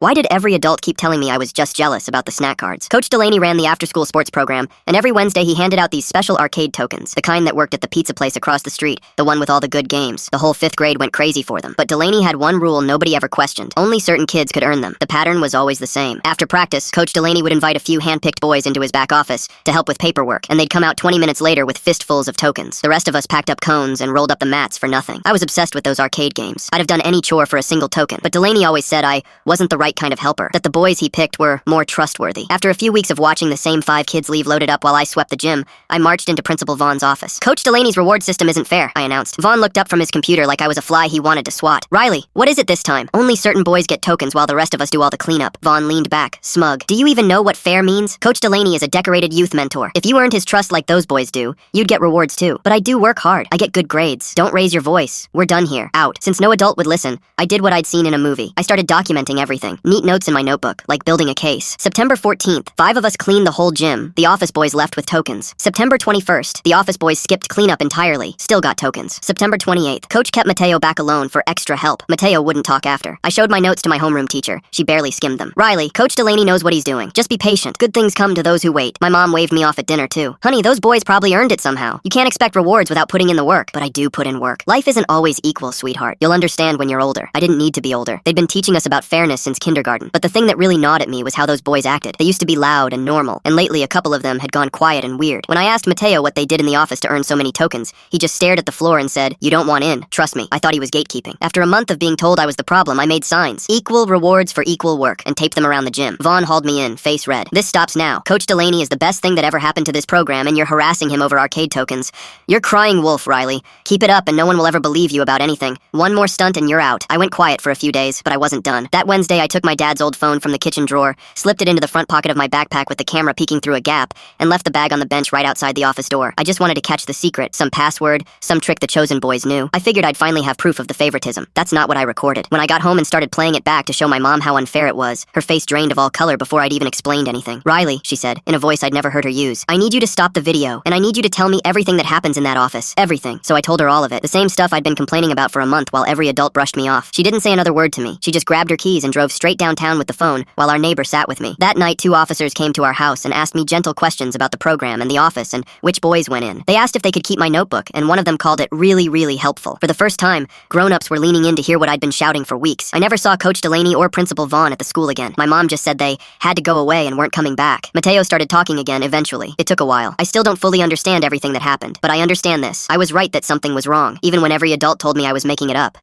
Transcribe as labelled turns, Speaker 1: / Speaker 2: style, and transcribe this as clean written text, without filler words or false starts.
Speaker 1: Why did every adult keep telling me I was just jealous about the snack cards? Coach Delaney ran the after-school sports program, and every Wednesday he handed out these special arcade tokens, the kind that worked at the pizza place across the street, the one with all the good games. The whole 5th grade went crazy for them. But Delaney had one rule nobody ever questioned. Only certain kids could earn them. The pattern was always the same. After practice, Coach Delaney would invite a few hand-picked boys into his back office to help with paperwork, and they'd come out 20 minutes later with fistfuls of tokens. The rest of us packed up cones and rolled up the mats for nothing. I was obsessed with those arcade games. I'd have done any chore for a single token, but Delaney always said I wasn't the right kind of helper, that the boys he picked were more trustworthy. After a few weeks of watching the same 5 kids leave loaded up while I swept the gym, I marched into Principal Vaughn's office. Coach Delaney's reward system isn't fair, I announced. Vaughn looked up from his computer like I was a fly he wanted to swat. Riley, what is it this time? Only certain boys get tokens while the rest of us do all the cleanup. Vaughn leaned back, smug. Do you even know what fair means? Coach Delaney is a decorated youth mentor. If you earned his trust like those boys do, you'd get rewards too. But I do work hard. I get good grades. Don't raise your voice. We're done here. Out. Since no adult would listen, I did what I'd seen in a movie. I started documenting everything. Neat notes in my notebook, like building a case. September 14th, 5 of us cleaned the whole gym. The office boys left with tokens. September 21st, the office boys skipped cleanup entirely. Still got tokens. September 28th, Coach kept Mateo back alone for extra help. Mateo wouldn't talk after. I showed my notes to my homeroom teacher. She barely skimmed them. Riley, Coach Delaney knows what he's doing. Just be patient. Good things come to those who wait. My mom waved me off at dinner too. Honey, those boys probably earned it somehow. You can't expect rewards without putting in the work, but I do put in work. Life isn't always equal, sweetheart. You'll understand when you're older. I didn't need to be older. They'd been teaching us about fairness since kindergarten. But the thing that really gnawed at me was how those boys acted. They used to be loud and normal, and lately a couple of them had gone quiet and weird. When I asked Mateo what they did in the office to earn so many tokens, he just stared at the floor and said, "You don't want in. Trust me." I thought he was gatekeeping. After a month of being told I was the problem, I made signs. Equal rewards for equal work, and taped them around the gym. Vaughn hauled me in, face red. This stops now. Coach Delaney is the best thing that ever happened to this program, and you're harassing him over arcade tokens. You're crying wolf, Riley. Keep it up and no one will ever believe you about anything. One more stunt and you're out. I went quiet for a few days, but I wasn't done. That Wednesday I took my dad's old phone from the kitchen drawer, slipped it into the front pocket of my backpack with the camera peeking through a gap, and left the bag on the bench right outside the office door. I just wanted to catch the secret, some password, some trick the chosen boys knew. I figured I'd finally have proof of the favoritism. That's not what I recorded. When I got home and started playing it back to show my mom how unfair it was, her face drained of all color before I'd even explained anything. "Riley," she said, in a voice I'd never heard her use, "I need you to stop the video, and I need you to tell me everything that happens in that office. Everything." So I told her all of it, the same stuff I'd been complaining about for a month while every adult brushed me off. She didn't say another word to me. She just grabbed her keys and drove straight downtown with the phone while our neighbor sat with me. That night, 2 officers came to our house and asked me gentle questions about the program and the office and which boys went in. They asked if they could keep my notebook, and one of them called it really, really helpful. For the first time, grown-ups were leaning in to hear what I'd been shouting for weeks. I never saw Coach Delaney or Principal Vaughn at the school again. My mom just said they had to go away and weren't coming back. Mateo started talking again eventually. It took a while. I still don't fully understand everything that happened, but I understand this. I was right that something was wrong, even when every adult told me I was making it up.